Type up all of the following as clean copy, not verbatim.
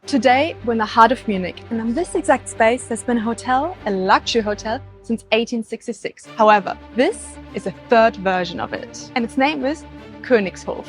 Today, we're in the heart of Munich, and in this exact space, there's been a hotel, a luxury hotel, since 1866. However, this is a third version of it, and its name is Koenigshof.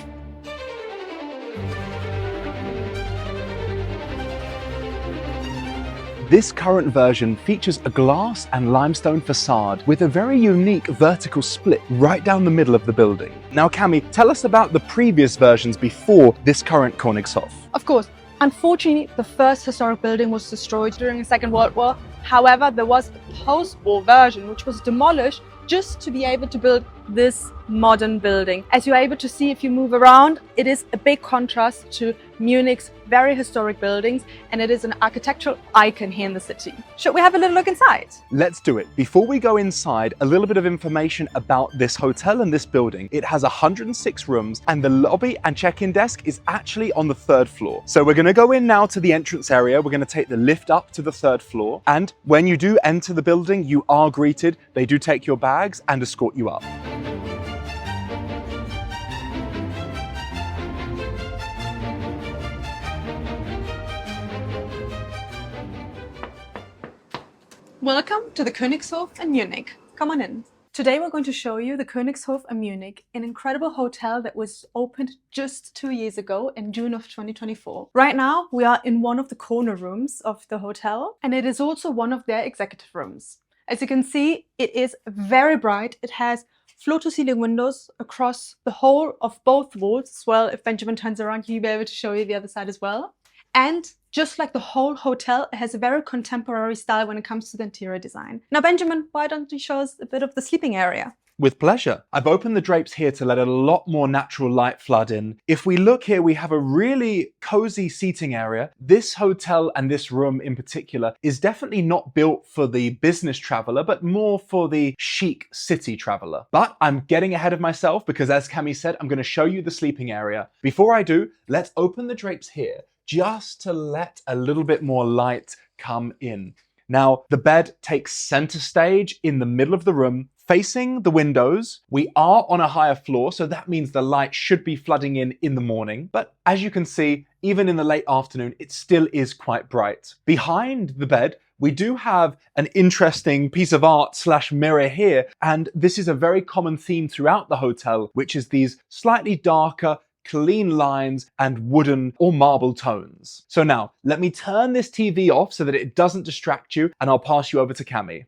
This current version features a glass and limestone facade with a very unique vertical split right down the middle of the building. Now, Cami, tell us about the previous versions before this current Koenigshof. Of course, unfortunately, the first historic building was destroyed during the Second World War. However, there was a post-war version which was demolished just to be able to build this modern building. As you're able to see if you move around, it is a big contrast to Munich's very historic buildings, and it is an architectural icon here in the city. Should we have a little look inside? Let's do it. Before we go inside, a little bit of information about this hotel and this building. It has 106 rooms, and the lobby and check-in desk is actually on the third floor. So we're going to go in now to the entrance area. We're going to take the lift up to the third floor, and when you do enter the building, you are greeted. They do take your bags and escort you up. Welcome to the Koenigshof in Munich. Come on in. Today we're going to show you the Koenigshof in Munich, an incredible hotel that was opened just 2 years ago in June of 2024. Right now we are in one of the corner rooms of the hotel, and it is also one of their executive rooms. As you can see, it is very bright. It has floor-to-ceiling windows across the whole of both walls as well. If Benjamin turns around, he'll be able to show you the other side as well. And just like the whole hotel, it has a very contemporary style when it comes to the interior design. Now, Benjamin, why don't you show us a bit of the sleeping area? With pleasure. I've opened the drapes here to let a lot more natural light flood in. If we look here, we have a really cozy seating area. This hotel and this room in particular is definitely not built for the business traveler, but more for the chic city traveler. But I'm getting ahead of myself because, as Cami said, I'm going to show you the sleeping area. Before I do, let's open the drapes here just to let a little bit more light come in. Now, the bed takes center stage in the middle of the room, facing the windows. We are on a higher floor, so that means the light should be flooding in the morning. But as you can see, even in the late afternoon, it still is quite bright. Behind the bed, we do have an interesting piece of art / mirror here, and this is a very common theme throughout the hotel, which is these slightly darker, clean lines and wooden or marble tones. So now, let me turn this TV off so that it doesn't distract you, and I'll pass you over to Cami.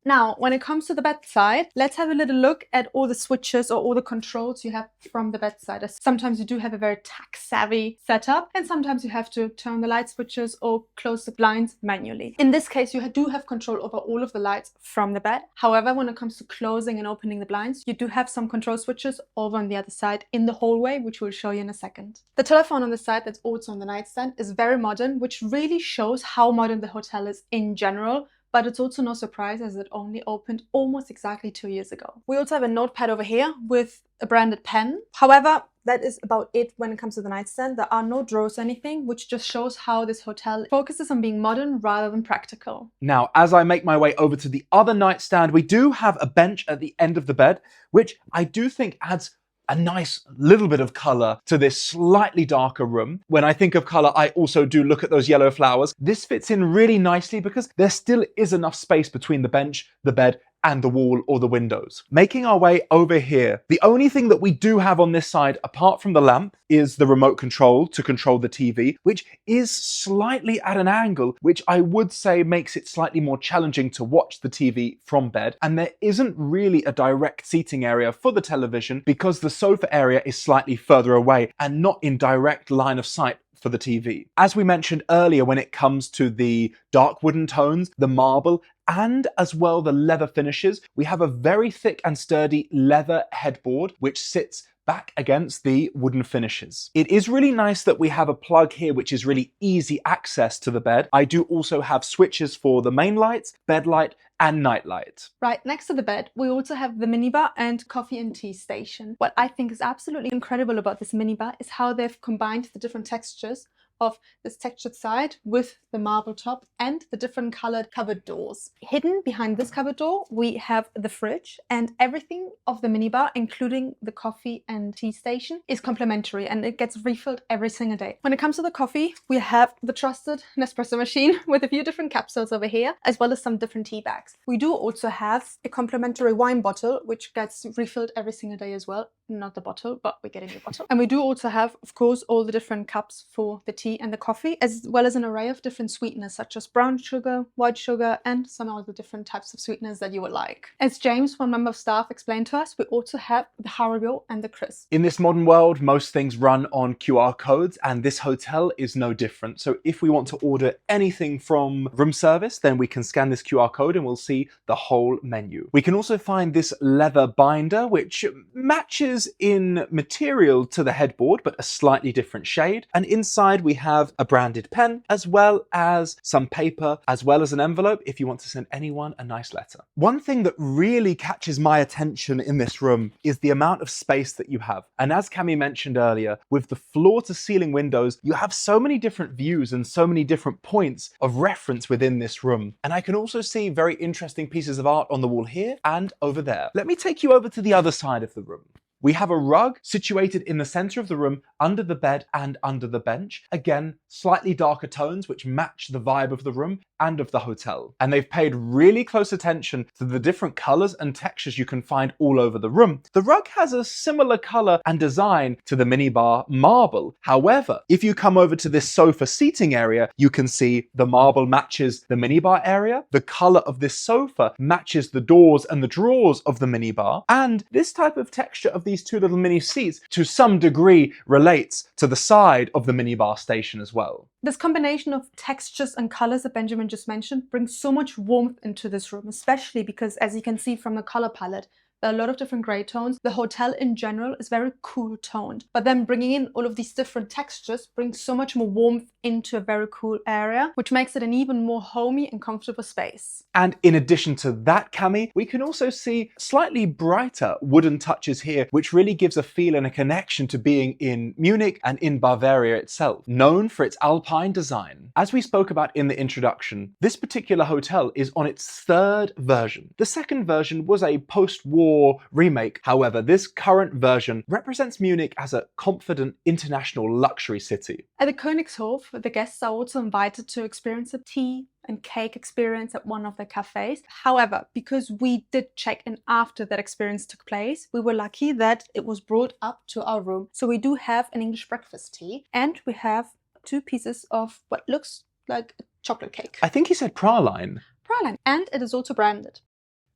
Now, when it comes to the bedside, let's have a little look at all the switches or all the controls you have from the bedside. Sometimes you do have a very tech-savvy setup, and sometimes you have to turn the light switches or close the blinds manually. In this case, you do have control over all of the lights from the bed. However, when it comes to closing and opening the blinds, you do have some control switches over on the other side in the hallway, which we'll show you in a second. The telephone on the side that's also on the nightstand is very modern, which really shows how modern the hotel is in general. But it's also no surprise as it only opened almost exactly 2 years ago. We also have a notepad over here with a branded pen. However, that is about it when it comes to the nightstand. There are no drawers or anything, which just shows how this hotel focuses on being modern rather than practical. Now, as I make my way over to the other nightstand, we do have a bench at the end of the bed, which I do think adds a nice little bit of color to this slightly darker room. When I think of color, I also do look at those yellow flowers. This fits in really nicely because there still is enough space between the bench, the bed, and the wall or the windows. Making our way over here, the only thing that we do have on this side, apart from the lamp, is the remote control to control the TV, which is slightly at an angle, which I would say makes it slightly more challenging to watch the TV from bed. And there isn't really a direct seating area for the television because the sofa area is slightly further away and not in direct line of sight for the TV. As we mentioned earlier, when it comes to the dark wooden tones, the marble, and as well the leather finishes, we have a very thick and sturdy leather headboard which sits back against the wooden finishes. It is really nice that we have a plug here which is really easy access to the bed. I do also have switches for the main lights, bed light, and night light. Right next to the bed, we also have the minibar and coffee and tea station. What I think is absolutely incredible about this minibar is how they've combined the different textures of this textured side with the marble top and the different colored cupboard doors. Hidden behind this cupboard door, we have the fridge, and everything of the minibar, including the coffee and tea station, is complimentary and it gets refilled every single day. When it comes to the coffee, we have the trusted Nespresso machine with a few different capsules over here, as well as some different tea bags. We do also have a complimentary wine bottle, which gets refilled every single day as well. Not the bottle, but we get a new bottle. And we do also have, of course, all the different cups for the tea and the coffee, as well as an array of different sweeteners, such as brown sugar, white sugar, and some other different types of sweeteners that you would like. As James, one member of staff, explained to us, we also have the Haribo and the crisp. In this modern world, most things run on QR codes, and this hotel is no different. So if we want to order anything from room service, then we can scan this QR code and we'll see the whole menu. We can also find this leather binder, which matches in material to the headboard, but a slightly different shade. And inside we have a branded pen, as well as some paper, as well as an envelope if you want to send anyone a nice letter. One thing that really catches my attention in this room is the amount of space that you have. And as Cami mentioned earlier, with the floor to ceiling windows, you have so many different views and so many different points of reference within this room. And I can also see very interesting pieces of art on the wall here and over there. Let me take you over to the other side of the room. We have a rug situated in the center of the room, under the bed and under the bench. Again, slightly darker tones which match the vibe of the room and of the hotel. And they've paid really close attention to the different colors and textures you can find all over the room. The rug has a similar color and design to the minibar marble. However, if you come over to this sofa seating area, you can see the marble matches the minibar area. The color of this sofa matches the doors and the drawers of the minibar. And this type of texture of these two little mini seats to some degree relates to the side of the minibar station as well. This combination of textures and colors that Benjamin just mentioned brings so much warmth into this room, especially because, as you can see from the color palette, there are a lot of different gray tones. The hotel in general is very cool toned, but then bringing in all of these different textures brings so much more warmth into a very cool area, which makes it an even more homey and comfortable space. And in addition to that, Cami, we can also see slightly brighter wooden touches here, which really gives a feel and a connection to being in Munich and in Bavaria itself, known for its alpine design. As we spoke about in the introduction, this particular hotel is on its third version. The second version was a post-war remake. However, this current version represents Munich as a confident international luxury city. At the Koenigshof, the guests are also invited to experience a tea and cake experience at one of the cafes. However, because we did check in after that experience took place, we were lucky that it was brought up to our room. So we do have an English breakfast tea, and we have 2 pieces of what looks like a chocolate cake. I think he said praline. Praline, and it is also branded.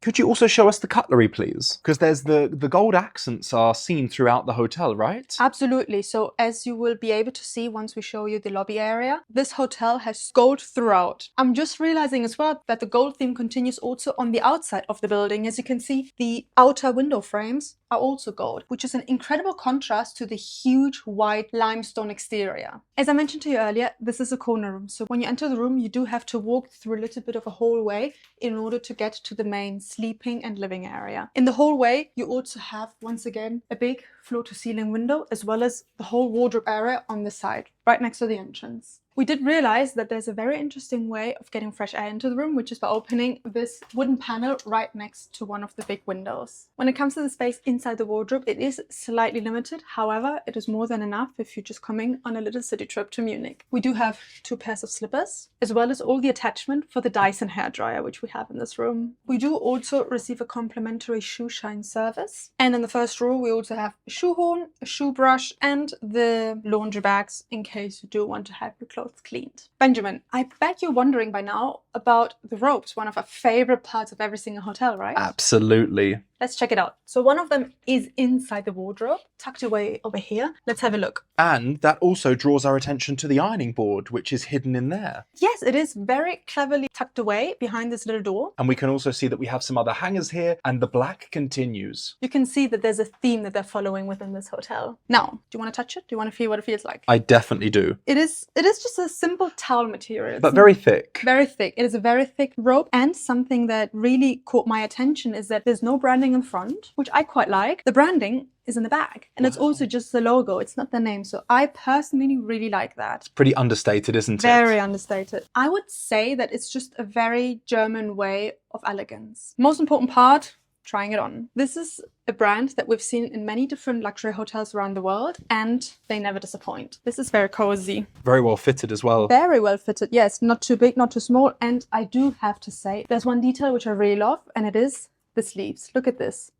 Could you also show us the cutlery, please? Because there's the gold accents are seen throughout the hotel, right? Absolutely. So as you will be able to see once we show you the lobby area, this hotel has gold throughout. I'm just realizing as well that the gold theme continues also on the outside of the building. As you can see, the outer window frames are also gold, which is an incredible contrast to the huge white limestone exterior. As I mentioned to you earlier, this is a corner room. So when you enter the room, you do have to walk through a little bit of a hallway in order to get to the main sleeping and living area. In the hallway, you also have, once again, a big floor-to-ceiling window, as well as the whole wardrobe area on the side, right next to the entrance. We did realize that there's a very interesting way of getting fresh air into the room, which is by opening this wooden panel right next to one of the big windows. When it comes to the space inside the wardrobe, it is slightly limited. However, it is more than enough if you're just coming on a little city trip to Munich. We do have 2 pairs of slippers, as well as all the attachment for the Dyson hairdryer, which we have in this room. We do also receive a complimentary shoe shine service. And in the first row, we also have a shoe horn, a shoe brush, and the laundry bags in case you do want to have your clothes cleaned. Benjamin, I bet you're wondering by now about the robes, one of our favorite parts of every single hotel, right? Absolutely. Let's check it out. So one of them is inside the wardrobe, tucked away over here. Let's have a look. And that also draws our attention to the ironing board, which is hidden in there. Yes, it is very cleverly tucked away behind this little door. And we can also see that we have some other hangers here, and the black continues. You can see that there's a theme that they're following within this hotel. Now, do you want to touch it? Do you want to feel what it feels like? I definitely do. It is just a simple towel material. But very thick. Very thick. It is a very thick robe, and something that really caught my attention is that there's no branding branding in the front, which I quite like. The branding is in the back, and it's also just the logo. It's not the name. So I personally really like that. Pretty understated, isn't it? Very understated. I would say that it's just a very German way of elegance. Most important part, trying it on. This is a brand that we've seen in many different luxury hotels around the world, and they never disappoint. This is very cozy. Very well fitted as well. Very well fitted. Yes, not too big, not too small. And I do have to say, there's one detail which I really love, and it is the sleeves. Look at this.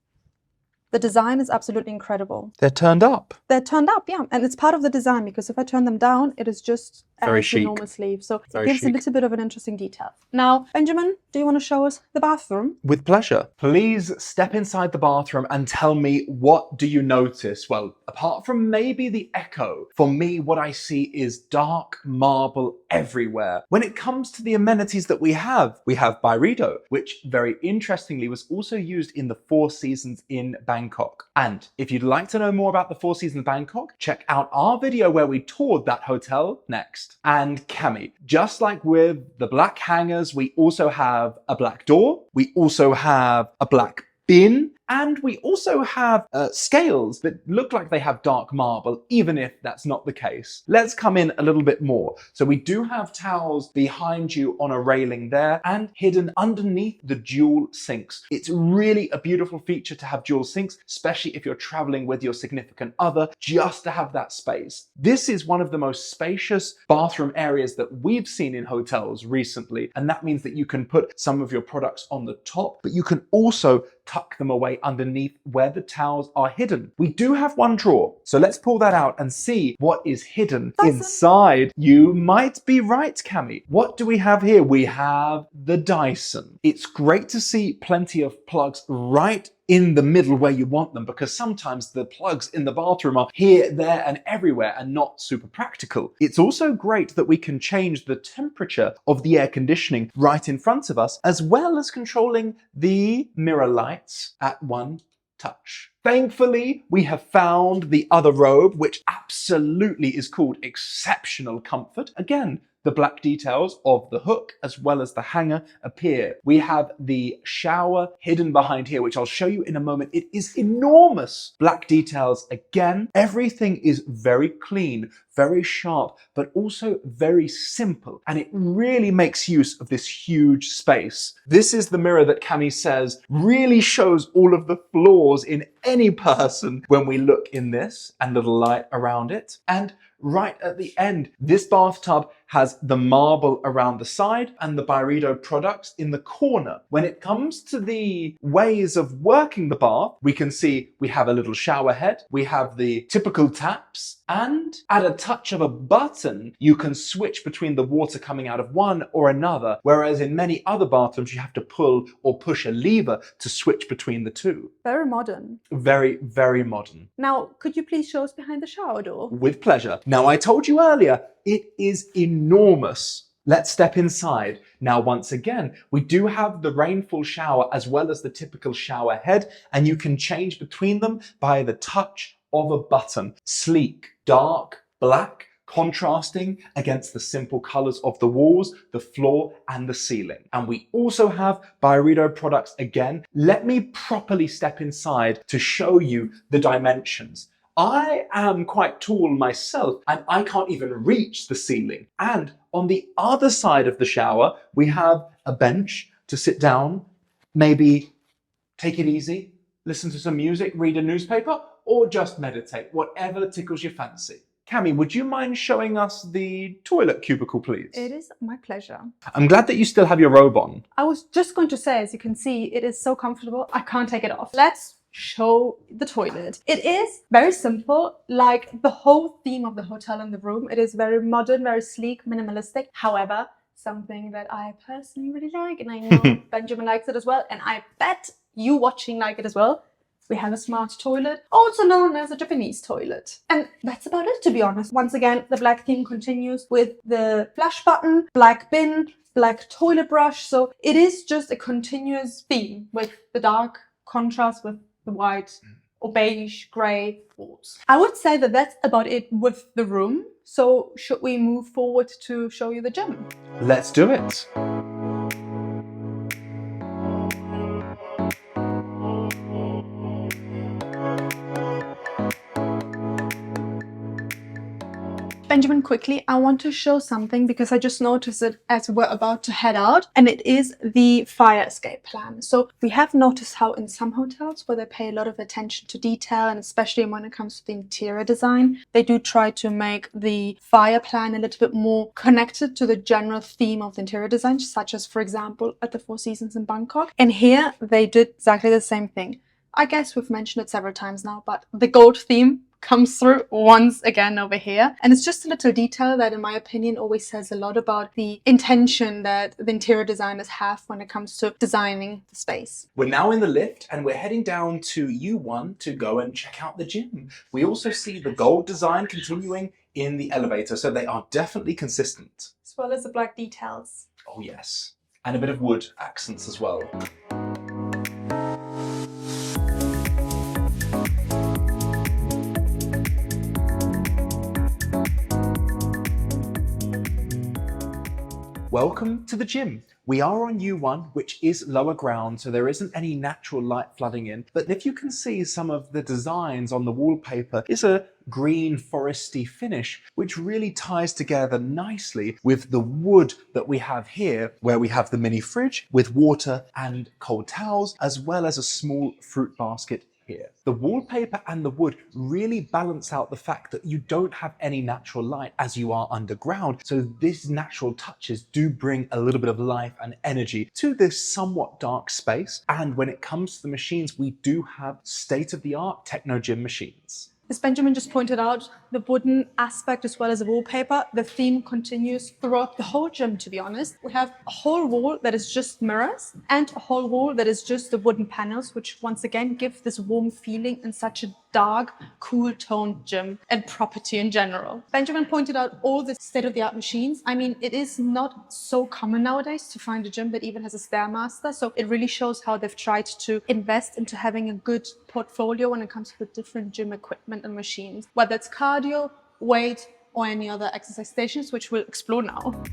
The design is absolutely incredible. They're turned up. They're turned up, yeah. And it's part of the design, because if I turn them down, it is just very a chic. normal sleeve. So Very it gives chic. a little bit of an interesting detail. Now, Benjamin, do you want to show us the bathroom? With pleasure. Please step inside the bathroom and tell me, what do you notice? Well, apart from maybe the echo, for me, what I see is dark marble everywhere. When it comes to the amenities that we have Byredo, which very interestingly was also used in the Four Seasons in Bangkok. And if you'd like to know more about the Four Seasons Bangkok, check out our video where we toured that hotel next. And Cami, just like with the black hangers, we also have a black door, we also have a black bin, and we also have scales that look like they have dark marble, even if that's not the case. Let's come in a little bit more. So we do have towels behind you on a railing there and hidden underneath the dual sinks. It's really a beautiful feature to have dual sinks, especially if you're traveling with your significant other, just to have that space. This is one of the most spacious bathroom areas that we've seen in hotels recently, and that means that you can put some of your products on the top, but you can also tuck them away underneath where the towels are hidden. We do have one drawer, so let's pull that out and see what is hidden inside. You might be right, Cami. What do we have here? We have the Dyson. It's great to see plenty of plugs right in the middle where you want them, because sometimes the plugs in the bathroom are here, there, and everywhere and not super practical. It's also great that we can change the temperature of the air conditioning right in front of us, as well as controlling the mirror lights at one touch. Thankfully, we have found the other robe, which absolutely is called Exceptional Comfort. Again, the black details of the hook as well as the hanger appear. We have the shower hidden behind here, which I'll show you in a moment. It is enormous. Black details again. Everything is very clean, very sharp, but also very simple. And it really makes use of this huge space. This is the mirror that Cami says really shows all of the flaws in any person when we look in this, and little light around it. And right at the end, this bathtub has the marble around the side and the Byredo products in the corner. When it comes to the ways of working the bath, we can see we have a little shower head, we have the typical taps, and at a touch of a button, you can switch between the water coming out of one or another, whereas in many other bathrooms, you have to pull or push a lever to switch between the two. Very modern. Very, very modern. Now, could you please show us behind the shower door? With pleasure. Now, I told you earlier, it is enormous. Let's step inside. Now, once again, we do have the rainfall shower as well as the typical shower head, and you can change between them by the touch of a button. Sleek, dark, black, contrasting against the simple colors of the walls, the floor, and the ceiling. And we also have Byredo products again. Let me properly step inside to show you the dimensions. I am quite tall myself, and I can't even reach the ceiling. And on the other side of the shower, we have a bench to sit down, maybe take it easy, listen to some music, read a newspaper, or just meditate, whatever tickles your fancy. Cami, would you mind showing us the toilet cubicle, please? It is my pleasure. I'm glad that you still have your robe on. I was just going to say, as you can see, it is so comfortable, I can't take it off. Let's show the toilet. It is very simple, like the whole theme of the hotel and the room. It is very modern, very sleek, minimalistic. However, something that I personally really like, and I know Benjamin likes it as well, and I bet you watching like it as well. We have a smart toilet, also known as a Japanese toilet. And that's about it, to be honest. Once again, the black theme continues with the flush button, black bin, black toilet brush. So it is just a continuous theme with the dark contrast with the white or beige, grey walls. I would say that that's about it with the room. So should we move forward to show you the gym? Let's do it. Benjamin, quickly, I want to show something because I just noticed it as we're about to head out, and it is the fire escape plan. So we have noticed how in some hotels where they pay a lot of attention to detail, and especially when it comes to the interior design, they do try to make the fire plan a little bit more connected to the general theme of the interior design, such as, for example, at the Four Seasons in Bangkok. And here they did exactly the same thing. I guess we've mentioned it several times now, but the gold theme comes through once again over here. And it's just a little detail that, in my opinion, always says a lot about the intention that the interior designers have when it comes to designing the space. We're now in the lift and we're heading down to U1 to go and check out the gym. We also see the gold design continuing in the elevator, so they are definitely consistent. As well as the black details. Oh yes, and a bit of wood accents as well. Welcome to the gym. We are on U1, which is lower ground, so there isn't any natural light flooding in. But if you can see, some of the designs on the wallpaper is a green foresty finish, which really ties together nicely with the wood that we have here, where we have the mini fridge with water and cold towels, as well as a small fruit basket here. The wallpaper and the wood really balance out the fact that you don't have any natural light as you are underground. So these natural touches do bring a little bit of life and energy to this somewhat dark space. And when it comes to the machines, we do have state-of-the-art techno gym machines. As Benjamin just pointed out, the wooden aspect as well as the wallpaper, the theme continues throughout the whole gym, to be honest. We have a whole wall that is just mirrors and a whole wall that is just the wooden panels, which once again give this warm feeling in such a dark, cool toned gym and property in general. Benjamin pointed out all the state-of-the-art machines. I mean, it is not so common nowadays to find a gym that even has a Stairmaster, so it really shows how they've tried to invest into having a good portfolio when it comes to the different gym equipment and machines, whether it's cardio, weight, or any other exercise stations, which we'll explore now.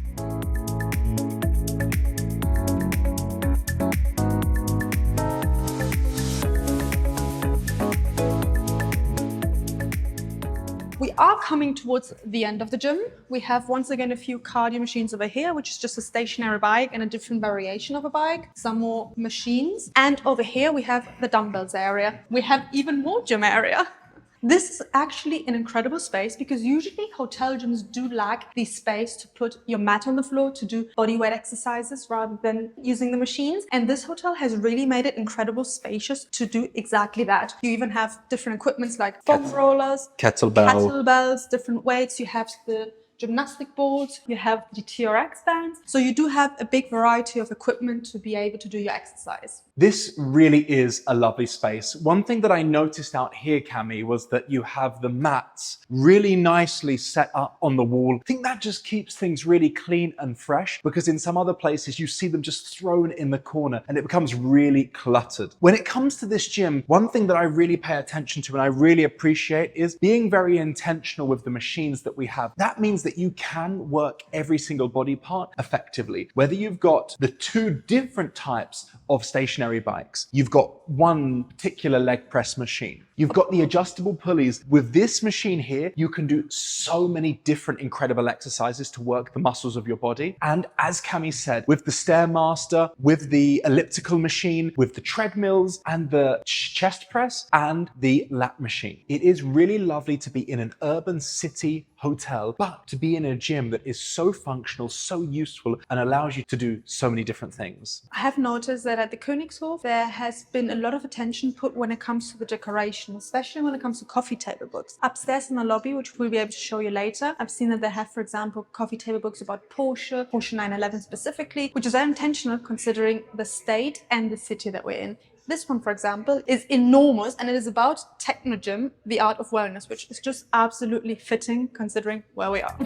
We are coming towards the end of the gym. We have once again a few cardio machines over here, which is just a stationary bike and a different variation of a bike. Some more machines. And over here we have the dumbbells area. We have even more gym area. This is actually an incredible space because usually hotel gyms do lack the space to put your mat on the floor to do body weight exercises rather than using the machines. And this hotel has really made it incredible spacious to do exactly that. You even have different equipments like foam rollers, kettlebells, different weights. You have the gymnastic boards, you have the TRX bands. So you do have a big variety of equipment to be able to do your exercise. This really is a lovely space. One thing that I noticed out here, Cami, was that you have the mats really nicely set up on the wall. I think that just keeps things really clean and fresh, because in some other places you see them just thrown in the corner and it becomes really cluttered. When it comes to this gym, one thing that I really pay attention to and I really appreciate is being very intentional with the machines that we have. That means that you can work every single body part effectively. Whether you've got the two different types of stationary bikes, you've got one particular leg press machine, you've got the adjustable pulleys. With this machine here, you can do so many different incredible exercises to work the muscles of your body. And as Cami said, with the Stairmaster, with the elliptical machine, with the treadmills and the chest press and the lat machine, it is really lovely to be in an urban city hotel, but to be in a gym that is so functional, so useful, and allows you to do so many different things. I have noticed that at the Koenigshof, there has been a lot of attention put when it comes to the decoration, especially when it comes to coffee table books. Upstairs in the lobby, which we'll be able to show you later, I've seen that they have, for example, coffee table books about Porsche 911 specifically, which is very intentional considering the state and the city that we're in. This one, for example, is enormous and it is about Techno Gym, the art of wellness, which is just absolutely fitting considering where we are.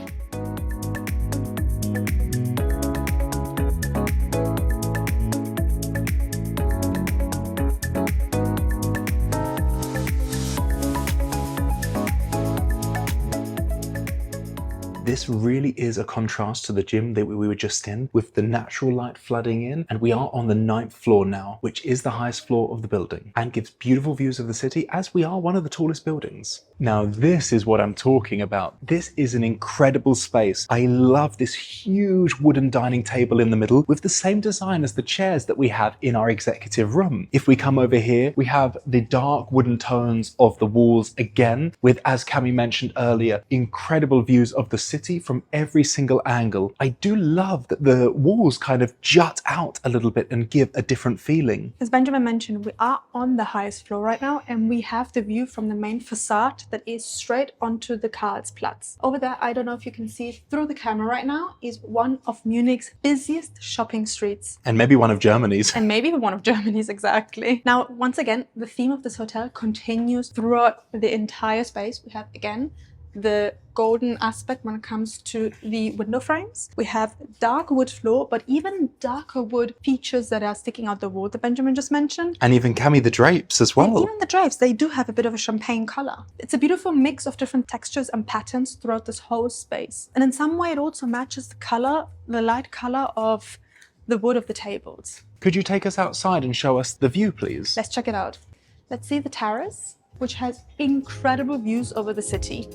This really is a contrast to the gym that we were just in, with the natural light flooding in, and we are on the 9th floor now, which is the highest floor of the building and gives beautiful views of the city, as we are one of the tallest buildings. Now this is what I'm talking about. This is an incredible space. I love this huge wooden dining table in the middle with the same design as the chairs that we have in our executive room. If we come over here, we have the dark wooden tones of the walls again with, as Cami mentioned earlier, incredible views of the city from every single angle. I do love that the walls kind of jut out a little bit and give a different feeling. As Benjamin mentioned, we are on the highest floor right now and we have the view from the main facade that is straight onto the Karlsplatz. Over there, I don't know if you can see it through the camera right now, is one of Munich's busiest shopping streets. And maybe one of Germany's. And maybe one of Germany's, exactly. Now, once again, the theme of this hotel continues throughout the entire space. We have, again, the golden aspect when it comes to the window frames. We have dark wood floor, but even darker wood features that are sticking out the wall that Benjamin just mentioned. And even Cami, the drapes as well. And even the drapes, they do have a bit of a champagne color. It's a beautiful mix of different textures and patterns throughout this whole space. And in some way, it also matches the color, the light color of the wood of the tables. Could you take us outside and show us the view, please? Let's check it out. Let's see the terrace, which has incredible views over the city.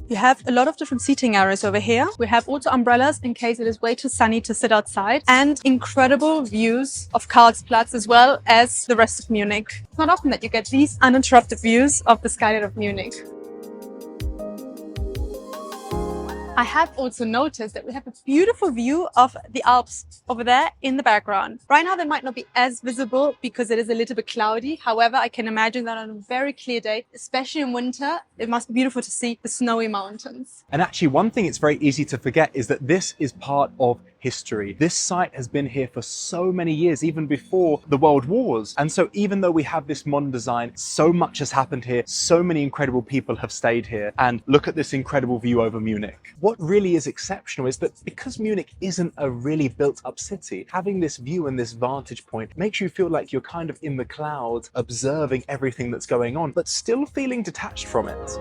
You have a lot of different seating areas over here. We have also umbrellas in case it is way too sunny to sit outside, and incredible views of Karlsplatz as well as the rest of Munich. It's not often that you get these uninterrupted views of the skyline of Munich. I have also noticed that we have a beautiful view of the Alps over there in the background. Right now they might not be as visible because it is a little bit cloudy. However, I can imagine that on a very clear day, especially in winter, it must be beautiful to see the snowy mountains. And actually, one thing it's very easy to forget is that this is part of history. This site has been here for so many years, even before the World Wars. And so even though we have this modern design, so much has happened here, so many incredible people have stayed here. And look at this incredible view over Munich. What really is exceptional is that because Munich isn't a really built up city, having this view and this vantage point makes you feel like you're kind of in the clouds, observing everything that's going on, but still feeling detached from it.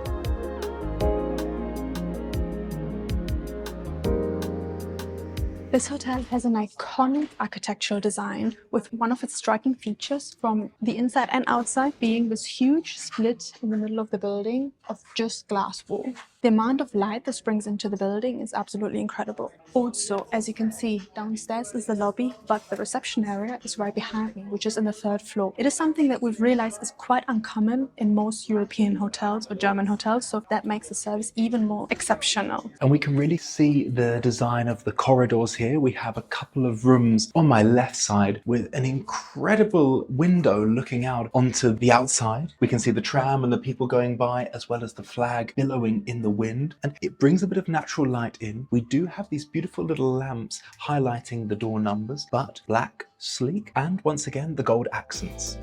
This hotel has an iconic architectural design with one of its striking features from the inside and outside being this huge split in the middle of the building of just glass wall. The amount of light this brings into the building is absolutely incredible. Also, as you can see, downstairs is the lobby, but the reception area is right behind me, which is in the 3rd floor. It is something that we've realized is quite uncommon in most European hotels or German hotels, so that makes the service even more exceptional. And we can really see the design of the corridors here. We have a couple of rooms on my left side with an incredible window looking out onto the outside. We can see the tram and the people going by, as well as the flag billowing in the wind, and it brings a bit of natural light in. We do have these beautiful little lamps highlighting the door numbers, but black, sleek, and once again the gold accents.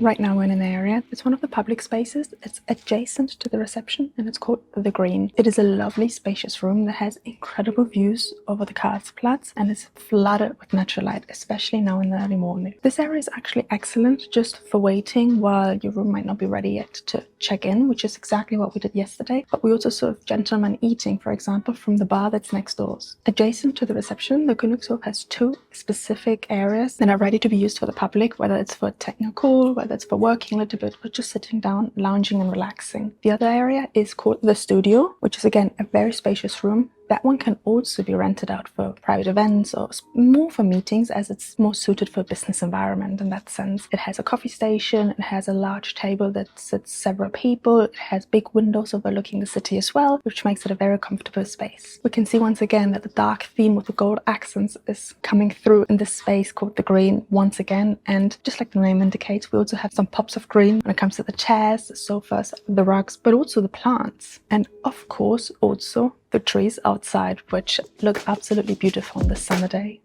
Right now we're in an area, it's one of the public spaces, it's adjacent to the reception and it's called The Green. It is a lovely spacious room that has incredible views over the Karlsplatz and is flooded with natural light, especially now in the early morning. This area is actually excellent just for waiting while your room might not be ready yet to check in, which is exactly what we did yesterday. But we also serve gentlemen eating, for example, from the bar that's next door. Adjacent to the reception, the Koenigshof has 2 specific areas that are ready to be used for the public, whether it's for technical, whether it's for working a little bit, or just sitting down, lounging and relaxing. The other area is called the studio, which is again a very spacious room. That one can also be rented out for private events or more for meetings, as it's more suited for a business environment in that sense. It has a coffee station, it has a large table that sits several people, it has big windows overlooking the city as well, which makes it a very comfortable space. We can see once again that the dark theme with the gold accents is coming through in this space called The Green once again, and just like the name indicates, we also have some pops of green when it comes to the chairs, the sofas, the rugs, but also the plants, and of course also the trees outside, which look absolutely beautiful on this summer day.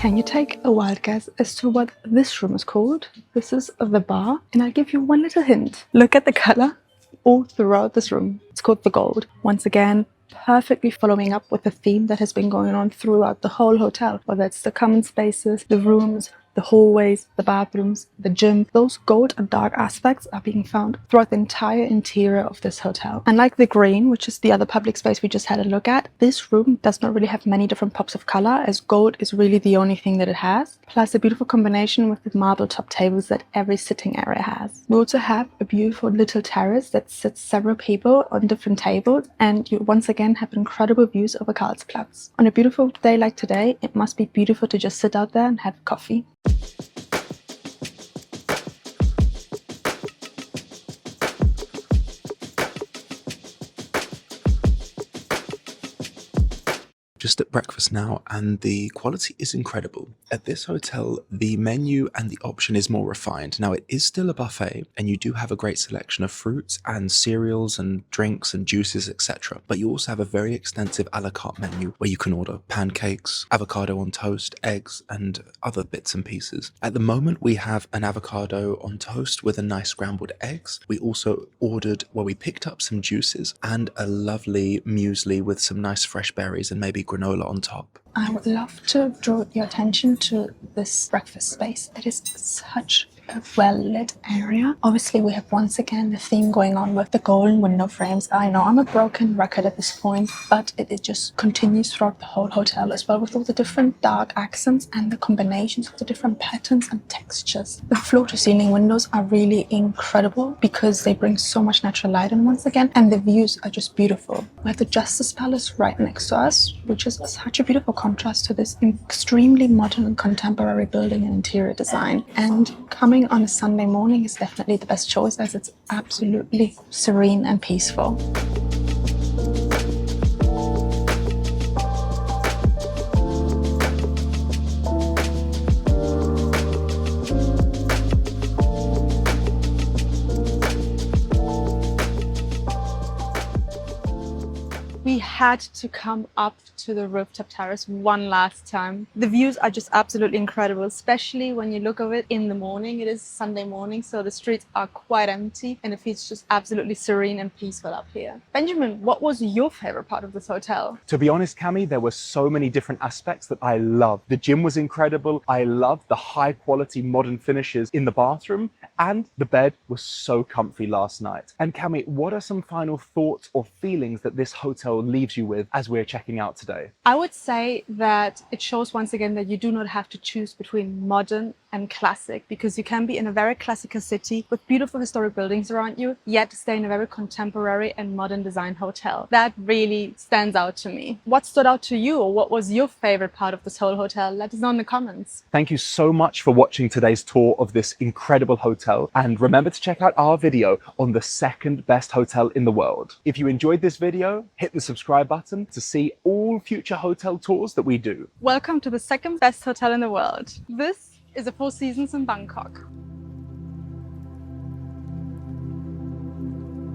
Can you take a wild guess as to what this room is called? This is the bar, and I'll give you one little hint. Look at the color all throughout this room. It's called the gold. Once again, perfectly following up with the theme that has been going on throughout the whole hotel, whether it's the common spaces, the rooms, the hallways, the bathrooms, the gym. Those gold and dark aspects are being found throughout the entire interior of this hotel. Unlike the green, which is the other public space we just had a look at, this room does not really have many different pops of color, as gold is really the only thing that it has, plus a beautiful combination with the marble top tables that every sitting area has. We also have a beautiful little terrace that sits several people on different tables, and you once again have incredible views over Karlsplatz. On a beautiful day like today, it must be beautiful to just sit out there and have coffee. Just at breakfast now, and the quality is incredible. At this hotel, the menu and the option is more refined. Now, it is still a buffet, and you do have a great selection of fruits and cereals and drinks and juices, etc. But you also have a very extensive a la carte menu where you can order pancakes, avocado on toast, eggs, and other bits and pieces. At the moment, we have an avocado on toast with a nice scrambled eggs. We also ordered, well, we picked up some juices and a lovely muesli with some nice fresh berries and maybe granola on top. I would love to draw your attention to this breakfast space. It is such a well-lit area. Obviously, we have once again the theme going on with the golden window frames. I know I'm a broken record at this point, but it just continues throughout the whole hotel as well, with all the different dark accents and the combinations of the different patterns and textures. The floor-to-ceiling windows are really incredible because they bring so much natural light in once again, and the views are just beautiful. We have the Justizpalast right next to us, which is such a beautiful contrast to this extremely modern and contemporary building and interior design. And coming on a Sunday morning is definitely the best choice, as it's absolutely serene and peaceful. We had to come up to the rooftop terrace one last time. The views are just absolutely incredible, especially when you look at it in the morning. It is Sunday morning, so the streets are quite empty and it feels just absolutely serene and peaceful up here. Benjamin, what was your favorite part of this hotel? To be honest, Cami, there were so many different aspects that I loved. The gym was incredible. I loved the high quality modern finishes in the bathroom, and the bed was so comfy last night. And Cami, what are some final thoughts or feelings that this hotel leaves you with as we're checking out today? I would say that it shows once again that you do not have to choose between modern and classic, because you can be in a very classical city with beautiful historic buildings around you, yet stay in a very contemporary and modern design hotel. That really stands out to me. What stood out to you, or what was your favorite part of this whole hotel? Let us know in the comments. Thank you so much for watching today's tour of this incredible hotel, and remember to check out our video on the second best hotel in the world. If you enjoyed this video, hit the subscribe button to see all future hotel tours that we do. Welcome to the second best hotel in the world. This is a Four Seasons in Bangkok.